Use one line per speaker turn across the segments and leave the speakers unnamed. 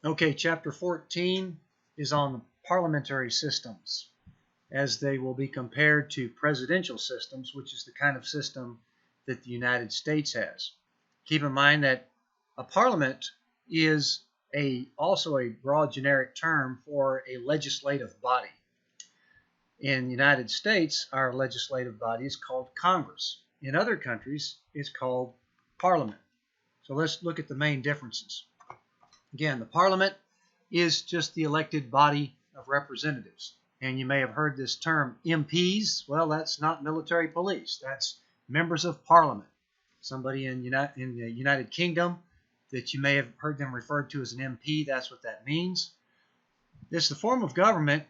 Okay, Chapter 14 is on the parliamentary systems, as they will be compared to presidential systems, which is the kind of system that the United States has. Keep in mind that a parliament is also a broad generic term for a legislative body. In the United States, our legislative body is called Congress. In other countries, it's called Parliament. So let's look at the main differences. Again, the Parliament is just the elected body of representatives. And you may have heard this term, MPs. Well, that's not military police. That's members of Parliament. Somebody in the United Kingdom that you may have heard them referred to as an MP, that's what that means. It's the form of government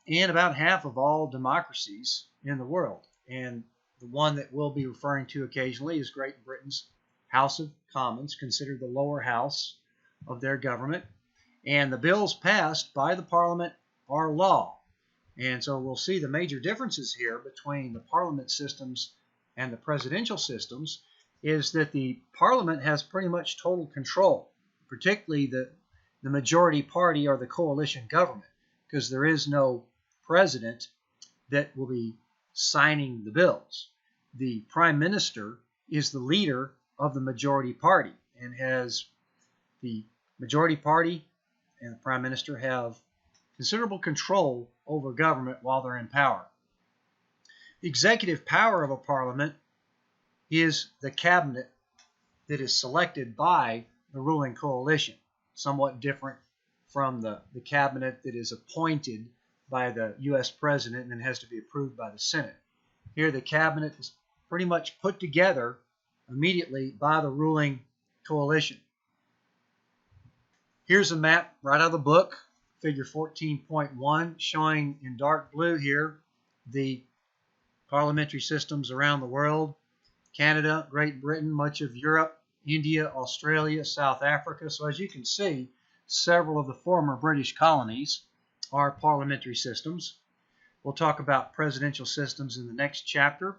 in about half of all democracies in the world. And the one that we'll be referring to occasionally is Great Britain's House of Commons, considered the lower house of their government. And the bills passed by the Parliament are law. And so we'll see the major differences here between the parliament systems and the presidential systems is that the Parliament has pretty much total control, particularly the majority party or the coalition government, because there is no president that will be signing the bills. The prime minister is the leader of the majority party and has the majority party and the prime minister have considerable control over government while they're in power. The executive power of a parliament is the cabinet that is selected by the ruling coalition, somewhat different from the cabinet that is appointed by the U.S. president and then has to be approved by the Senate. Here the cabinet is pretty much put together immediately by the ruling coalition. Here's a map right out of the book, figure 14.1, showing in dark blue here the parliamentary systems around the world. Canada, Great Britain, much of Europe, India, Australia, South Africa. So as you can see, several of the former British colonies are parliamentary systems. We'll talk about presidential systems in the next chapter,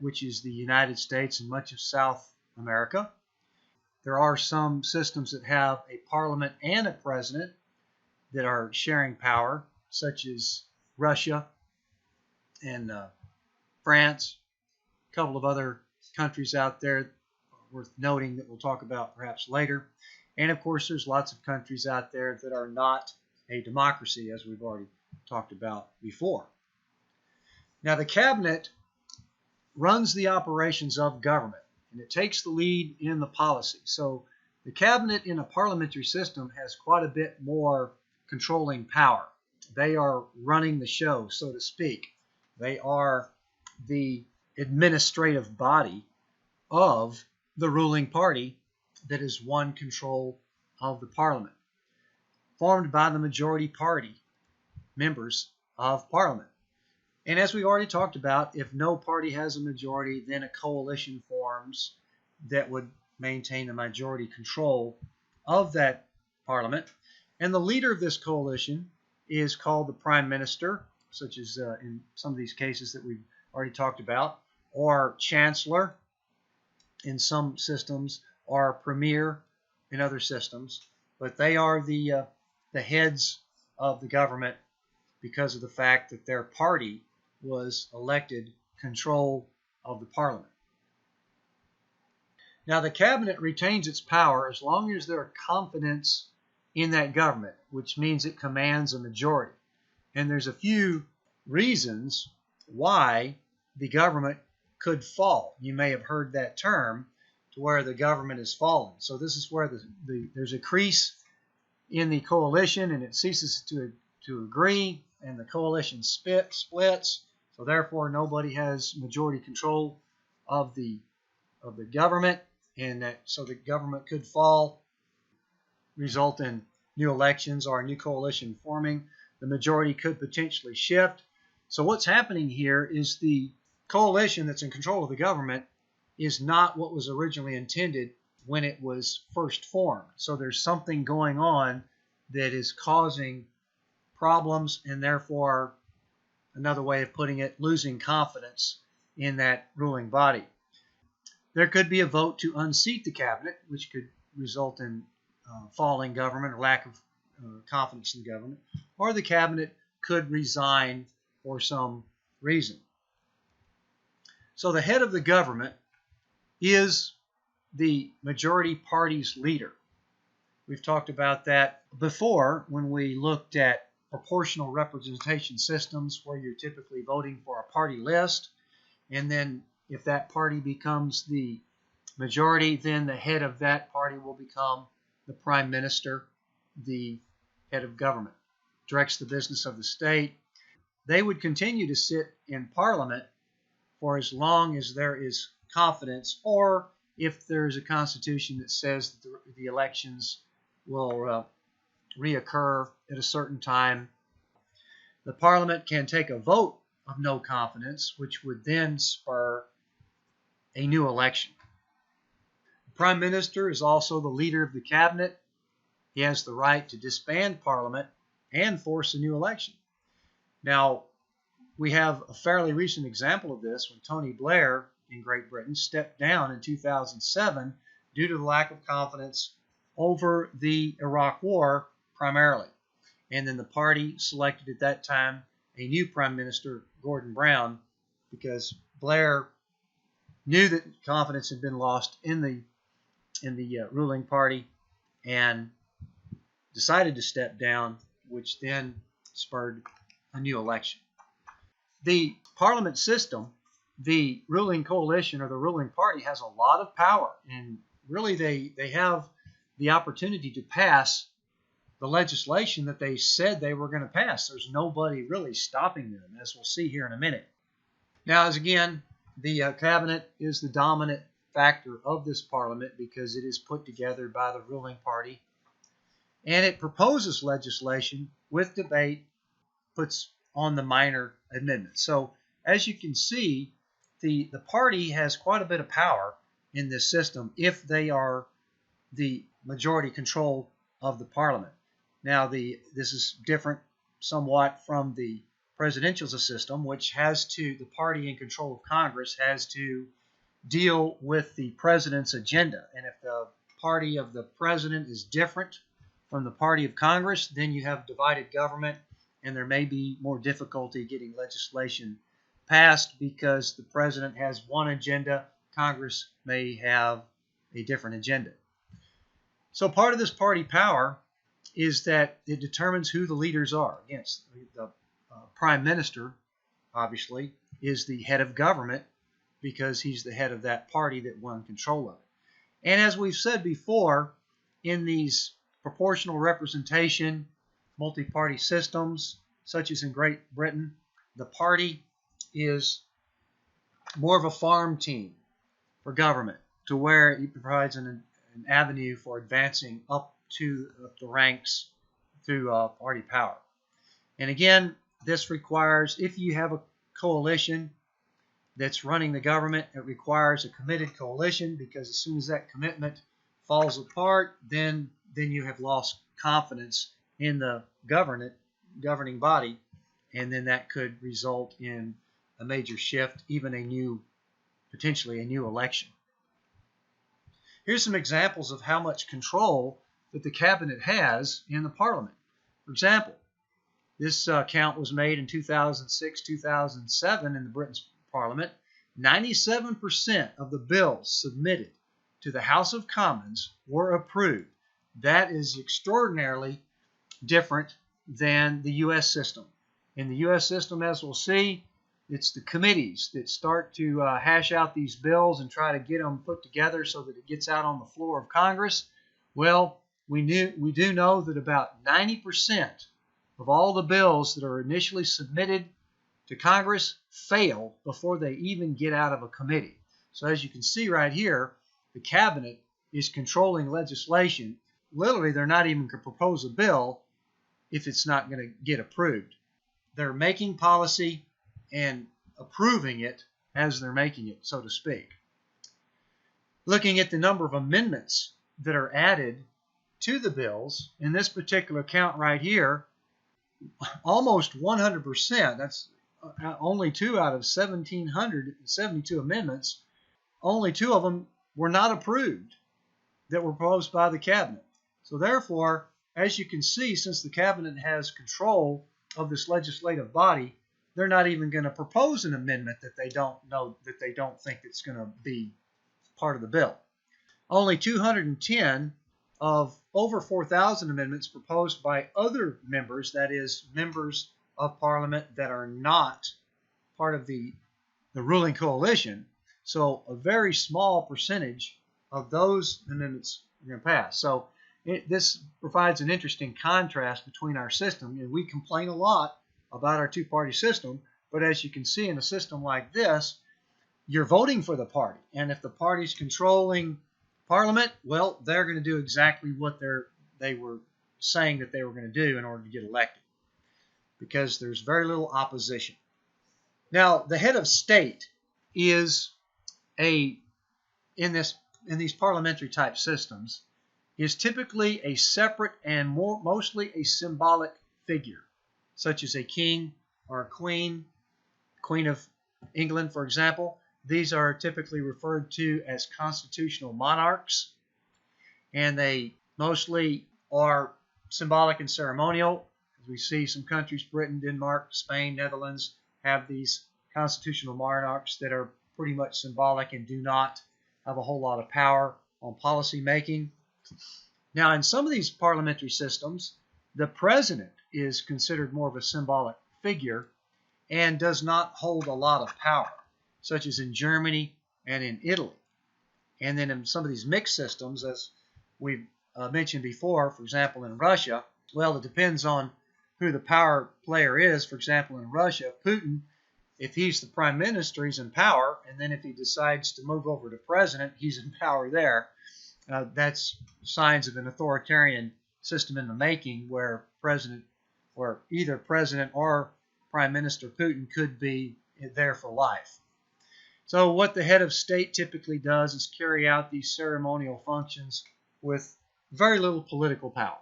which is the United States and much of South America. There are some systems that have a parliament and a president that are sharing power, such as Russia and France, a couple of other countries out there worth noting that we'll talk about perhaps later. And of course, there's lots of countries out there that are not a democracy, as we've already talked about before. Now, the cabinet runs the operations of government, and it takes the lead in the policy. So the cabinet in a parliamentary system has quite a bit more controlling power. They are running the show, so to speak. They are the administrative body of the ruling party that has won control of the parliament, formed by the majority party members of parliament. And as we already talked about, if no party has a majority, then a coalition forms that would maintain the majority control of that parliament. And the leader of this coalition is called the prime minister, such as in some of these cases that we've already talked about, or chancellor in some systems, or premier in other systems. But they are the heads of the government because of the fact that their party was elected control of the parliament. Now, the cabinet retains its power as long as there is confidence in that government, which means it commands a majority. And there's a few reasons why the government could fall. You may have heard that term, to where the government is fallen. So this is where there's a crease in the coalition and it ceases to agree, and the coalition splits. So therefore nobody has majority control of the government, and so the government could fall, result in new elections or a new coalition forming. The majority could potentially shift. So what's happening here is the coalition that's in control of the government is not what was originally intended when it was first formed. So there's something going on that is causing problems, and therefore, another way of putting it, losing confidence in that ruling body. There could be a vote to unseat the cabinet, which could result in falling government or lack of confidence in the government, or the cabinet could resign for some reason. So the head of the government is the majority party's leader. We've talked about that before when we looked at proportional representation systems, where you're typically voting for a party list, and then if that party becomes the majority, then the head of that party will become the prime minister, the head of government, directs the business of the state. They would continue to sit in parliament for as long as there is confidence, or if there's a constitution that says that the elections will reoccur at a certain time. The parliament can take a vote of no confidence, which would then spur a new election. The prime minister is also the leader of the cabinet. He has the right to disband parliament and force a new election. Now, we have a fairly recent example of this when Tony Blair in Great Britain stepped down in 2007 due to the lack of confidence over the Iraq War primarily. And then the party selected at that time a new Prime Minister, Gordon Brown, because Blair knew that confidence had been lost in the ruling party and decided to step down, which then spurred a new election. The parliament system, the ruling coalition or the ruling party has a lot of power, and really they have the opportunity to pass the legislation that they said they were going to pass. There's nobody really stopping them, as we'll see here in a minute. Now, as again, the cabinet is the dominant factor of this parliament because it is put together by the ruling party, and it proposes legislation with debate, puts on the minor amendments. So as you can see, the party has quite a bit of power in this system if they are the majority control of the parliament. Now, this is different somewhat from the presidential system, which has to, the party in control of Congress has to deal with the president's agenda. And if the party of the president is different from the party of Congress, then you have divided government, and there may be more difficulty getting legislation passed because the president has one agenda, Congress may have a different agenda. So part of this party power is that it determines who the leaders are. Again, the prime minister, obviously, is the head of government because he's the head of that party that won control of it. And as we've said before, in these proportional representation, multi-party systems, such as in Great Britain, the party is more of a farm team for government, to where it provides an avenue for advancing up to the ranks through party power. And again, this requires, if you have a coalition that's running the government, it requires a committed coalition, because as soon as that commitment falls apart, then you have lost confidence in the governing body, and then that could result in a major shift, even potentially a new election. Here's some examples of how much control that the cabinet has in the parliament. For example, this count was made in 2006-2007 in the Britain's parliament. 97% of the bills submitted to the House of Commons were approved. That is extraordinarily different than the U.S. system. In the U.S. system, as we'll see, it's the committees that start to hash out these bills and try to get them put together so that it gets out on the floor of Congress. Well, we do know that about 90% of all the bills that are initially submitted to Congress fail before they even get out of a committee. So as you can see right here, the cabinet is controlling legislation. Literally, they're not even going to propose a bill if it's not going to get approved. They're making policy and approving it as they're making it, so to speak. Looking at the number of amendments that are added to the bills, in this particular count right here, almost 100%, that's only 2 out of 1,772 amendments, only 2 of them were not approved that were proposed by the cabinet. So therefore, as you can see, since the cabinet has control of this legislative body, they're not even going to propose an amendment that they don't think it's going to be part of the bill. Only 210 of over 4,000 amendments proposed by other members, that is, members of Parliament that are not part of the ruling coalition. So a very small percentage of those amendments are going to pass. So this provides an interesting contrast between our system. And we complain a lot about our two-party system, but as you can see in a system like this, you're voting for the party. And if the party's controlling Parliament, well, they're going to do exactly what they were saying that they were going to do in order to get elected, because there's very little opposition. Now, the head of state is in these parliamentary type systems is typically a separate and mostly a symbolic figure, such as a king or a queen of England, for example. These are typically referred to as constitutional monarchs, and they mostly are symbolic and ceremonial. As we see, some countries, Britain, Denmark, Spain, Netherlands, have these constitutional monarchs that are pretty much symbolic and do not have a whole lot of power on policy making. Now, in some of these parliamentary systems, the president is considered more of a symbolic figure and does not hold a lot of power, such as in Germany and in Italy. And then in some of these mixed systems, as we've mentioned before, for example, in Russia, well, it depends on who the power player is. For example, in Russia, Putin, if he's the prime minister, he's in power, and then if he decides to move over to president, he's in power there. That's signs of an authoritarian system in the making, where either president or prime minister Putin could be there for life. So what the head of state typically does is carry out these ceremonial functions with very little political power.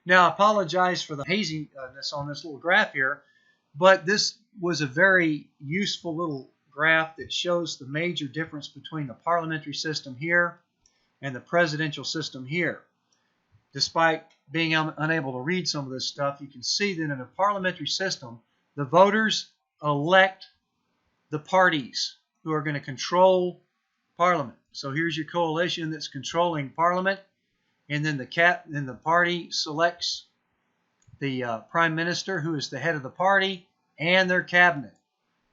Now, I apologize for the haziness on this little graph here, but this was a very useful little graph that shows the major difference between the parliamentary system here and the presidential system here. Despite being unable to read some of this stuff, you can see that in a parliamentary system, the voters elect the parties who are going to control Parliament. So here's your coalition that's controlling Parliament, and then the party selects the prime minister, who is the head of the party, and their cabinet.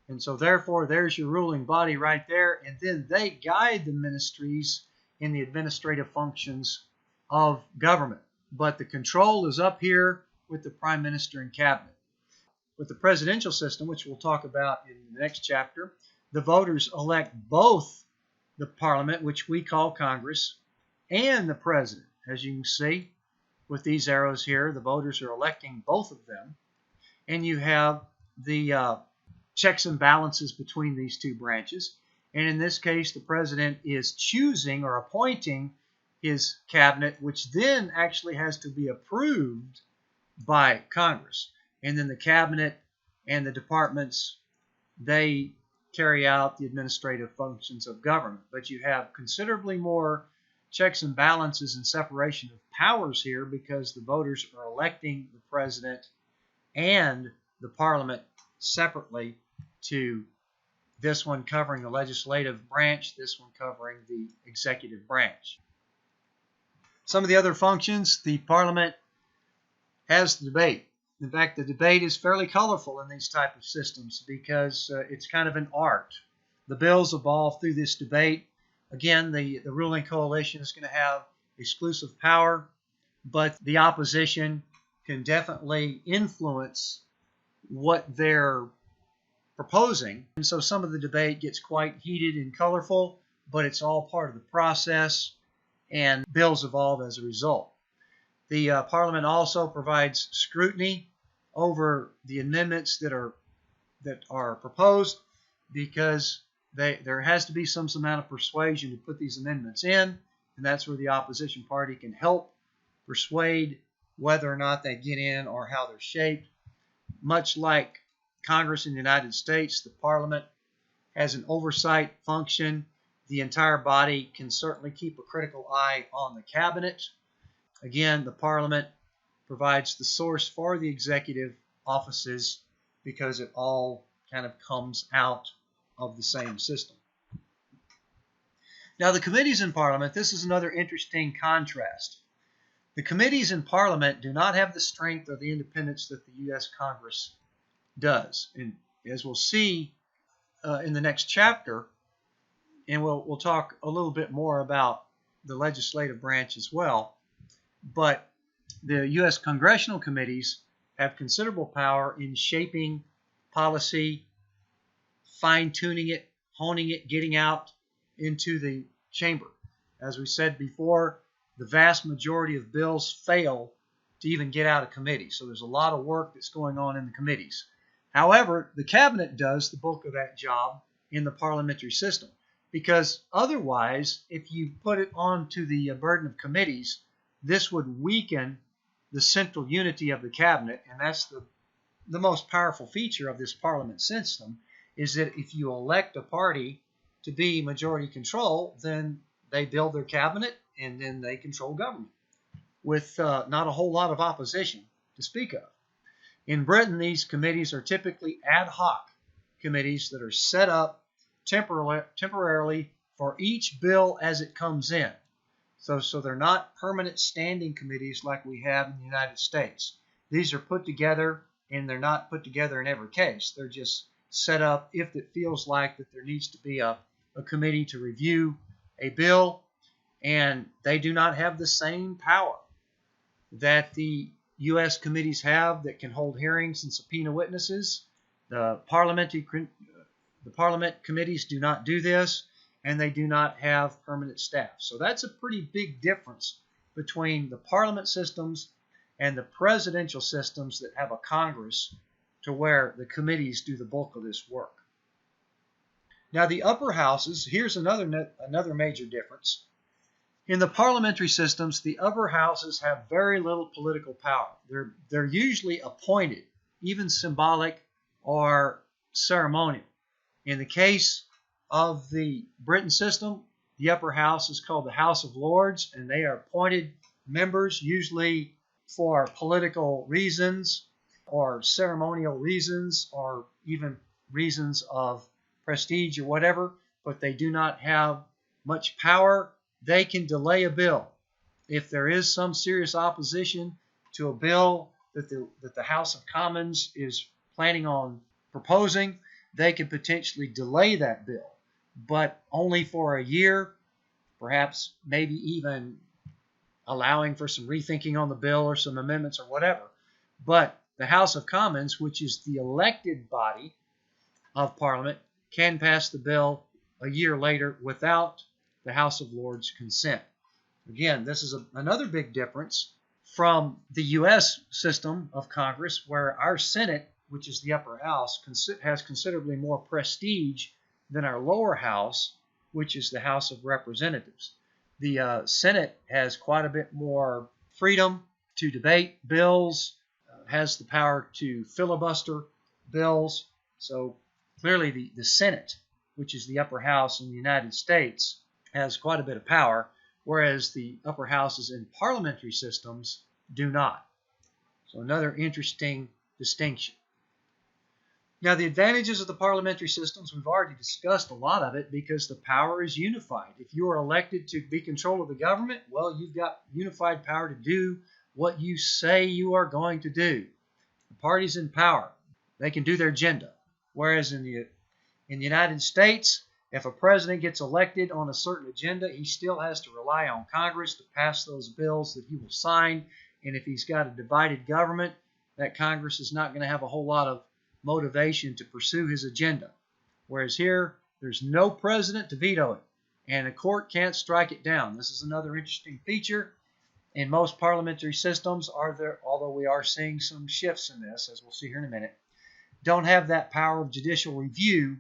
And so therefore, there's your ruling body right there, and then they guide the ministries in the administrative functions of government. But the control is up here with the prime minister and cabinet. With the presidential system, which we'll talk about in the next chapter, the voters elect both the parliament, which we call Congress, and the president. As you can see with these arrows here, the voters are electing both of them. And you have the checks and balances between these two branches. And in this case, the president is choosing or appointing his cabinet, which then actually has to be approved by Congress. And then the cabinet and the departments, they carry out the administrative functions of government. But you have considerably more checks and balances and separation of powers here, because the voters are electing the president and the parliament separately, to this one covering the legislative branch, this one covering the executive branch. Some of the other functions, the parliament has the debate. In fact, the debate is fairly colorful in these type of systems, because it's kind of an art. The bills evolve through this debate. Again, the ruling coalition is going to have exclusive power, but the opposition can definitely influence what they're proposing. And so some of the debate gets quite heated and colorful, but it's all part of the process, and bills evolve as a result. The Parliament also provides scrutiny over the amendments that are proposed, because there has to be some amount of persuasion to put these amendments in, and that's where the opposition party can help persuade whether or not they get in or how they're shaped. Much like Congress in the United States, the Parliament has an oversight function. The entire body can certainly keep a critical eye on the cabinet, Again, the Parliament provides the source for the executive offices because it all kind of comes out of the same system. Now, the committees in Parliament, this is another interesting contrast. The committees in Parliament do not have the strength or the independence that the U.S. Congress does. And as we'll see in the next chapter, and we'll talk a little bit more about the legislative branch as well, but the U.S. congressional committees have considerable power in shaping policy, fine-tuning it, honing it, getting out into the chamber. As we said before, the vast majority of bills fail to even get out of committee. So there's a lot of work that's going on in the committees. However, the cabinet does the bulk of that job in the parliamentary system, because otherwise, if you put it onto the burden of committees, this would weaken the central unity of the cabinet, and that's the most powerful feature of this parliament system, is that if you elect a party to be majority control, then they build their cabinet and then they control government with not a whole lot of opposition to speak of. In Britain, these committees are typically ad hoc committees that are set up temporarily for each bill as it comes in. So they're not permanent standing committees like we have in the United States. These are put together, and they're not put together in every case. They're just set up if it feels like that there needs to be a committee to review a bill, and they do not have the same power that the U.S. committees have that can hold hearings and subpoena witnesses. The parliament committees do not do this, and they do not have permanent staff. So that's a pretty big difference between the parliament systems and the presidential systems that have a Congress, to where the committees do the bulk of this work. Now, the upper houses, here's another major difference. In the parliamentary systems, the upper houses have very little political power. They're usually appointed, even symbolic or ceremonial. In the case of the Britain system, the upper house is called the House of Lords, and they are appointed members, usually for political reasons or ceremonial reasons or even reasons of prestige or whatever, but they do not have much power. They can delay a bill. If there is some serious opposition to a bill that the House of Commons is planning on proposing, they can potentially delay that bill, but only for a year, perhaps maybe even allowing for some rethinking on the bill or some amendments or whatever. But the House of Commons, which is the elected body of Parliament, can pass the bill a year later without the House of Lords' consent. Again, this is another big difference from the U.S. system of Congress, where our Senate, which is the upper house, has considerably more prestige than our lower house, which is the House of Representatives. The Senate has quite a bit more freedom to debate bills, has the power to filibuster bills. So clearly the Senate, which is the upper house in the United States, has quite a bit of power, whereas the upper houses in parliamentary systems do not. So another interesting distinction. Now, the advantages of the parliamentary systems, we've already discussed a lot of it, because the power is unified. If you are elected to be control of the government, well, you've got unified power to do what you say you are going to do. The parties in power, they can do their agenda. Whereas in the United States, if a president gets elected on a certain agenda, he still has to rely on Congress to pass those bills that he will sign. And if he's got a divided government, that Congress is not going to have a whole lot of motivation to pursue his agenda. Whereas here, there's no president to veto it, and a court can't strike it down. This is another interesting feature in most parliamentary systems, although we are seeing some shifts in this, as we'll see here in a minute, don't have that power of judicial review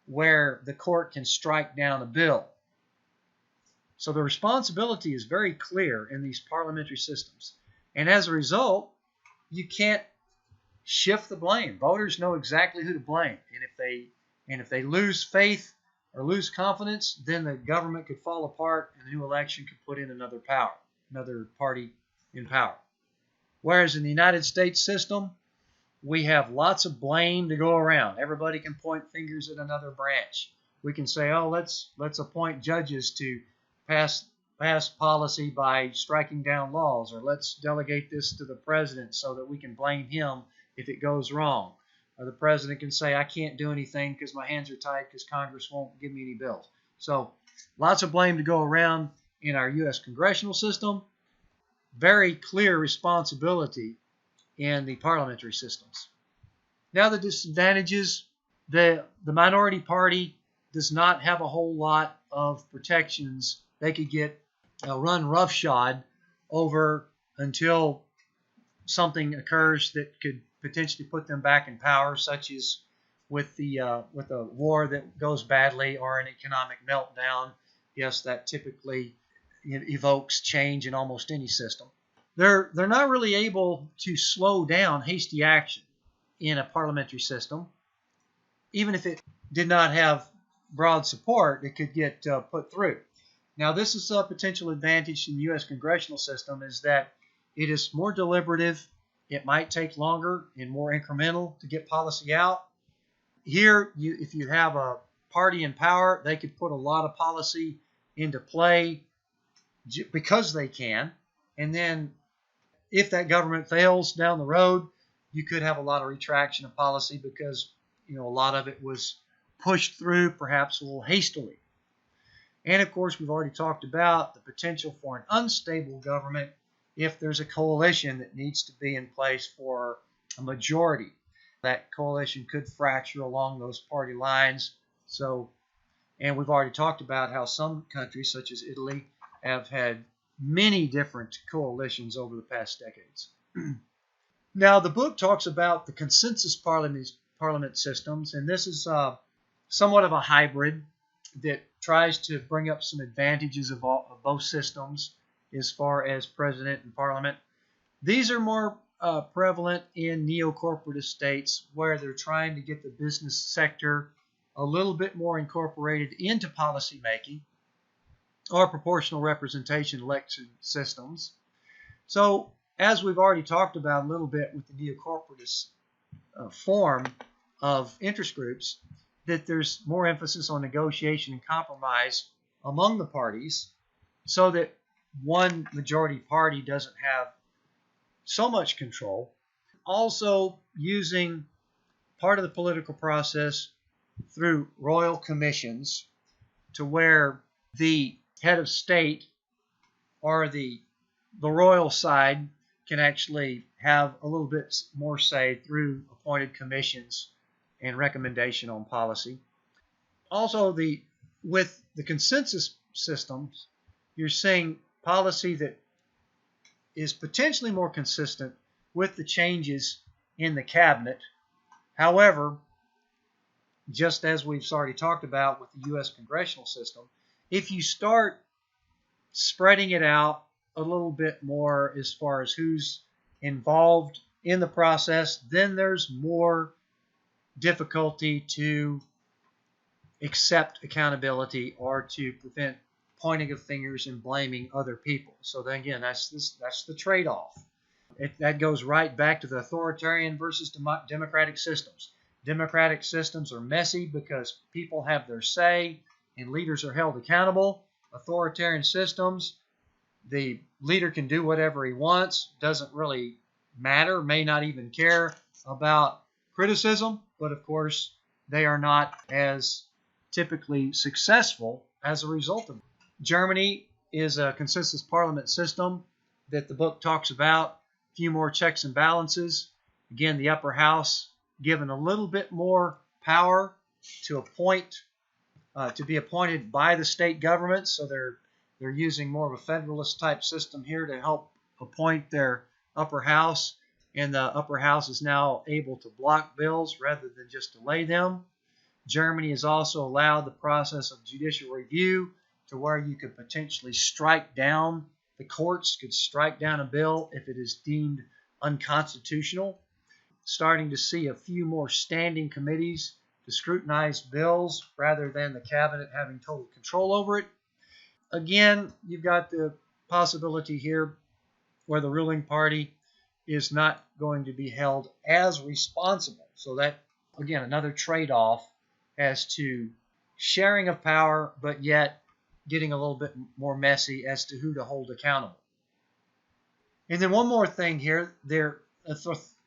where the court can strike down a bill. So the responsibility is very clear in these parliamentary systems. And as a result, you can't shift the blame. Voters know exactly who to blame. And if they lose faith or lose confidence, then the government could fall apart and a new election could put in another party in power. Whereas in the United States system, we have lots of blame to go around. Everybody can point fingers at another branch. We can say, oh, let's appoint judges to pass policy by striking down laws, or let's delegate this to the president so that we can blame him if it goes wrong. Or the president can say, I can't do anything because my hands are tied because Congress won't give me any bills. So lots of blame to go around in our U.S. congressional system. Very clear responsibility in the parliamentary systems. Now the disadvantages, the minority party does not have a whole lot of protections. They could get run roughshod over until something occurs that could potentially put them back in power, such as with a war that goes badly or an economic meltdown. Yes, that typically evokes change in almost any system. They're not really able to slow down hasty action in a parliamentary system. Even if it did not have broad support, it could get put through. Now, this is a potential advantage in the U.S. congressional system, is that it is more deliberative. It might take longer and more incremental to get policy out. Here, if you have a party in power, they could put a lot of policy into play because they can. And then if that government fails down the road, you could have a lot of retraction of policy because a lot of it was pushed through perhaps a little hastily. And of course, we've already talked about the potential for an unstable government if there's a coalition that needs to be in place for a majority. That coalition could fracture along those party lines. And we've already talked about how some countries, such as Italy, have had many different coalitions over the past decades. Now, the book talks about the consensus parliament systems, and this is somewhat of a hybrid that tries to bring up some advantages of both systems as far as president and parliament. These are more prevalent in neo-corporatist states where they're trying to get the business sector a little bit more incorporated into policy making, or proportional representation election systems. So, as we've already talked about a little bit with the neo-corporatist form of interest groups, that there's more emphasis on negotiation and compromise among the parties so that one majority party doesn't have so much control. Also using part of the political process through royal commissions to where the head of state or the royal side can actually have a little bit more say through appointed commissions and recommendation on policy. Also, with the consensus systems, you're seeing policy that is potentially more consistent with the changes in the cabinet. However, just as we've already talked about with the U.S. congressional system, if you start spreading it out a little bit more as far as who's involved in the process, then there's more difficulty to accept accountability or to prevent pointing of fingers and blaming other people. So then again, that's the trade-off. That goes right back to the authoritarian versus democratic systems. Democratic systems are messy because people have their say and leaders are held accountable. Authoritarian systems, the leader can do whatever he wants, doesn't really matter, may not even care about criticism, but of course they are not as typically successful as a result of it. Germany is a consensus parliament system that the book talks about. A few more checks and balances. Again, the upper house given a little bit more power to be appointed by the state government. So they're using more of a federalist type system here to help appoint their upper house. And the upper house is now able to block bills rather than just delay them. Germany has also allowed the process of judicial review to where you could potentially strike down, the courts could strike down a bill if it is deemed unconstitutional. Starting to see a few more standing committees to scrutinize bills rather than the cabinet having total control over it. Again, you've got the possibility here where the ruling party is not going to be held as responsible. So that, again, another trade-off as to sharing of power, but yet getting a little bit more messy as to who to hold accountable. And then one more thing here, they're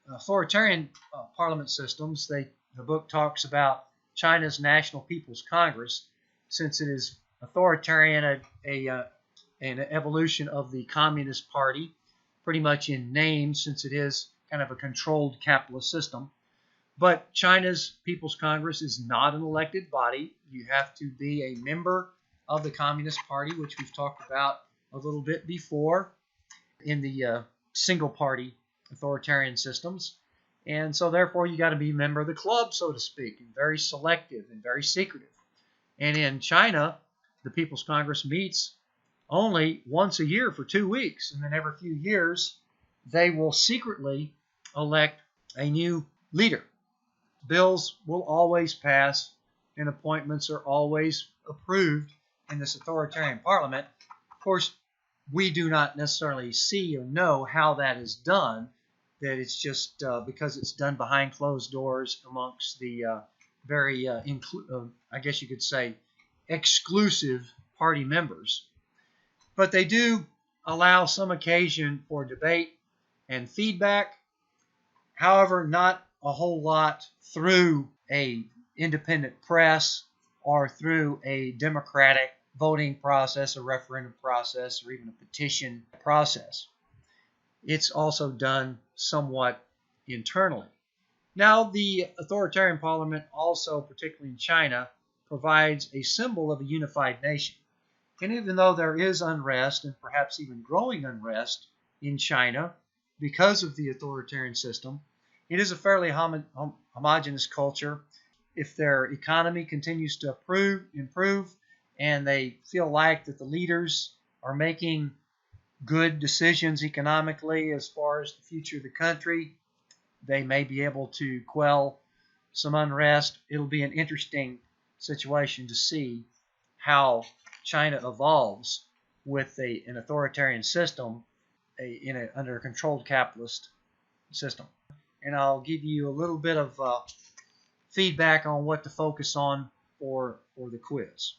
authoritarian parliament systems. The book talks about China's National People's Congress, since it is authoritarian, an evolution of the Communist Party, pretty much in name, since it is kind of a controlled capitalist system. But China's People's Congress is not an elected body. You have to be a member of the Communist Party, which we've talked about a little bit before in the single-party authoritarian systems. And so therefore you got to be a member of the club, so to speak, and very selective and very secretive. And in China, the People's Congress meets only once a year for 2 weeks, and then every few years they will secretly elect a new leader. Bills will always pass, and appointments are always approved in this authoritarian parliament. Of course, we do not necessarily see or know how that is done, that it's just because it's done behind closed doors amongst the very, I guess you could say, exclusive party members. But they do allow some occasion for debate and feedback. However, not a whole lot through a independent press or through a democratic voting process, a referendum process, or even a petition process. It's also done somewhat internally. Now, the authoritarian parliament also, particularly in China, provides a symbol of a unified nation. And even though there is unrest, and perhaps even growing unrest in China because of the authoritarian system, it is a fairly homogeneous culture. If their economy continues to improve, and they feel like that the leaders are making good decisions economically as far as the future of the country, they may be able to quell some unrest. It'll be an interesting situation to see how China evolves with an authoritarian system under a controlled capitalist system. And I'll give you a little bit of feedback on what to focus on for the quiz.